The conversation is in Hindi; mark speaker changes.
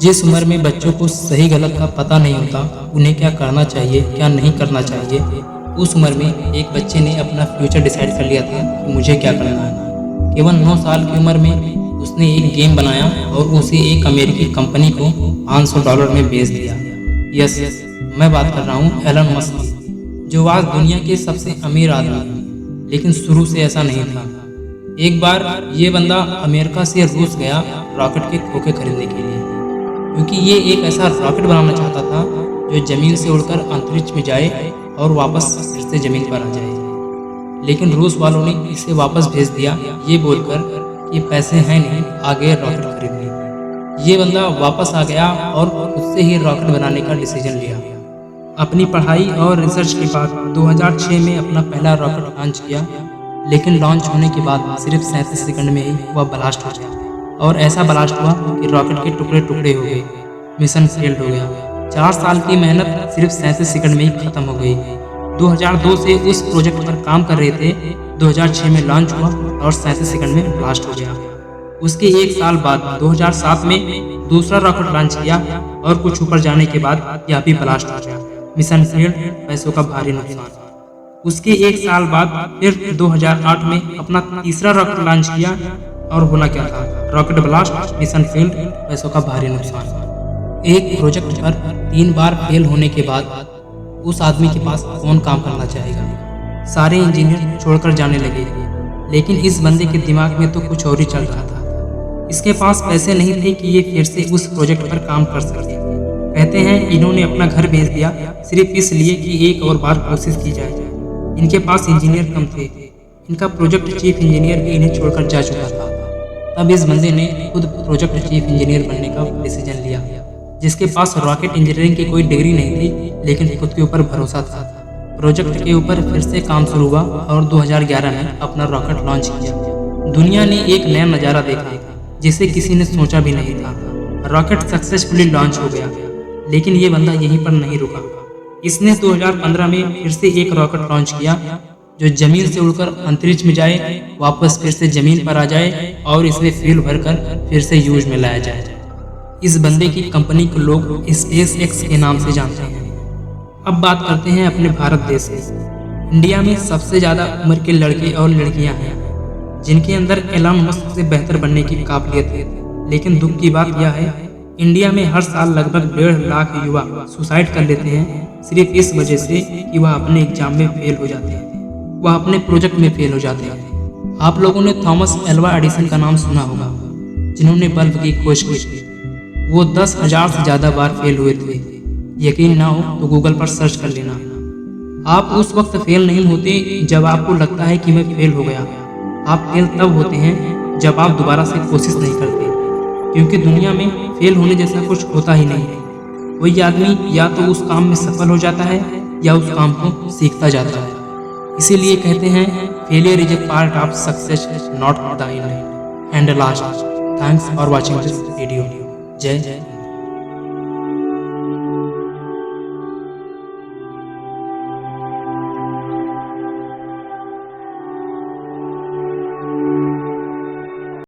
Speaker 1: जिस उम्र में बच्चों को सही गलत का पता नहीं होता, उन्हें क्या करना चाहिए क्या नहीं करना चाहिए, उस उम्र में एक बच्चे ने अपना फ्यूचर डिसाइड कर लिया था कि मुझे क्या करना है। केवल 9 साल की उम्र में उसने एक गेम बनाया और उसे एक अमेरिकी कंपनी को $500 में बेच दिया। यस, मैं बात कर रहा हूँ एलन मस्क की, जो आज दुनिया के सबसे अमीर आदमी है। लेकिन शुरू से ऐसा नहीं था। एक बार ये बंदा अमेरिका से रूस गया रॉकेट के खोखे खरीदने के लिए, क्योंकि ये एक ऐसा रॉकेट बनाना चाहता था जो ज़मीन से उड़कर अंतरिक्ष में जाए और वापस फिर से ज़मीन पर आ जाए। लेकिन रूस वालों ने इसे वापस भेज दिया ये बोलकर कि पैसे हैं नहीं, आगे रॉकेट खरीदने। ये बंदा वापस आ गया और खुद से ही रॉकेट बनाने का डिसीजन लिया। अपनी पढ़ाई और रिसर्च के बाद 2006 में अपना पहला रॉकेट लॉन्च किया, लेकिन लॉन्च होने के बाद सिर्फ 37 सेकंड में ही वह ब्लास्ट हो गया। और ऐसा ब्लास्ट हुआ कि रॉकेट के टुकड़े टुकड़े हो गए, मिशन फेल्ड हो गया। 4 साल की मेहनत सिर्फ 37 सेकंड में ही खत्म हो गई। 2002 से उस प्रोजेक्ट पर काम कर रहे थे, 2006 में लॉन्च हुआ और 37 सेकंड में ब्लास्ट हो गया। उसके 1 साल बाद 2007 में दूसरा रॉकेट लॉन्च किया और कुछ ऊपर जाने के बाद यह भी ब्लास्ट हो गया, मिशन फेल्ड, पैसों का भारी नुकसान। उसके 1 साल बाद फिर 2008 में अपना तीसरा रॉकेट लॉन्च किया और होना क्या था, रॉकेट ब्लास्ट, मिशन फेल्ड, पैसों का भारी नुकसान। एक प्रोजेक्ट पर 3 बार फेल होने के बाद उस आदमी के पास कौन काम करना चाहेगा। सारे इंजीनियर छोड़कर जाने लगे, लेकिन इस बंदे के दिमाग में तो कुछ और ही चल रहा था। इसके पास पैसे नहीं थे कि ये फिर से उस प्रोजेक्ट पर काम कर सके। कहते हैं इन्होंने अपना घर बेच दिया सिर्फ इसलिए कि एक और बार कोशिश की जाए। इनके पास इंजीनियर कम थे, इनका प्रोजेक्ट चीफ इंजीनियर भी इन्हें छोड़कर जा चुका था। तब इस बंदे ने खुद प्रोजेक्ट चीफ इंजीनियर बनने का डिसीजन लिया, जिसके पास रॉकेट इंजीनियरिंग की कोई डिग्री नहीं थी, लेकिन खुद के ऊपर भरोसा था। प्रोजेक्ट के ऊपर फिर से काम शुरू हुआ और 2011 में अपना रॉकेट लॉन्च किया। दुनिया ने एक नया नज़ारा देखा जिसे किसी ने सोचा भी नहीं था। रॉकेट सक्सेसफुली लॉन्च हो गया, लेकिन ये बंदा यहीं पर नहीं रुका। इसने 2015 में फिर से एक रॉकेट लॉन्च किया जो जमीन से उड़कर अंतरिक्ष में जाए, वापस फिर से जमीन पर आ जाए और इसमें फ्यूल भरकर फिर से यूज में लाया जाए। इस बंदे की कंपनी को लोग SpaceX के नाम से जानते हैं। अब बात करते हैं अपने भारत देश की। इंडिया में सबसे ज़्यादा उम्र के लड़के और लड़कियां हैं जिनके अंदर एलन मस्क से बेहतर बनने की काबिलियत है। लेकिन दुख की बात यह है, इंडिया में हर साल लगभग 1.5 लाख युवा सुसाइड कर लेते हैं सिर्फ इस वजह से कि वह अपने एग्जाम में फेल हो जाते हैं, वह अपने प्रोजेक्ट में फेल हो जाते हैं। आप लोगों ने थॉमस एल्वा एडिसन का नाम सुना होगा, जिन्होंने बल्ब की खोज की थी। वो 10,000 से ज़्यादा बार फेल हुए थे। यकीन ना हो तो गूगल पर सर्च कर लेना। आप उस वक्त फेल नहीं होते जब आपको लगता है कि मैं फेल हो गया। आप फेल तब होते हैं जब आप दोबारा से कोशिश नहीं करते, क्योंकि दुनिया में फेल होने जैसा कुछ होता ही नहीं है। वही आदमी या तो उस काम में सफल हो जाता है या उस काम को सीखता जाता है। इसीलिए कहते हैं failure is a part of success, not the end. And last, thanks for watching this video. जय जय।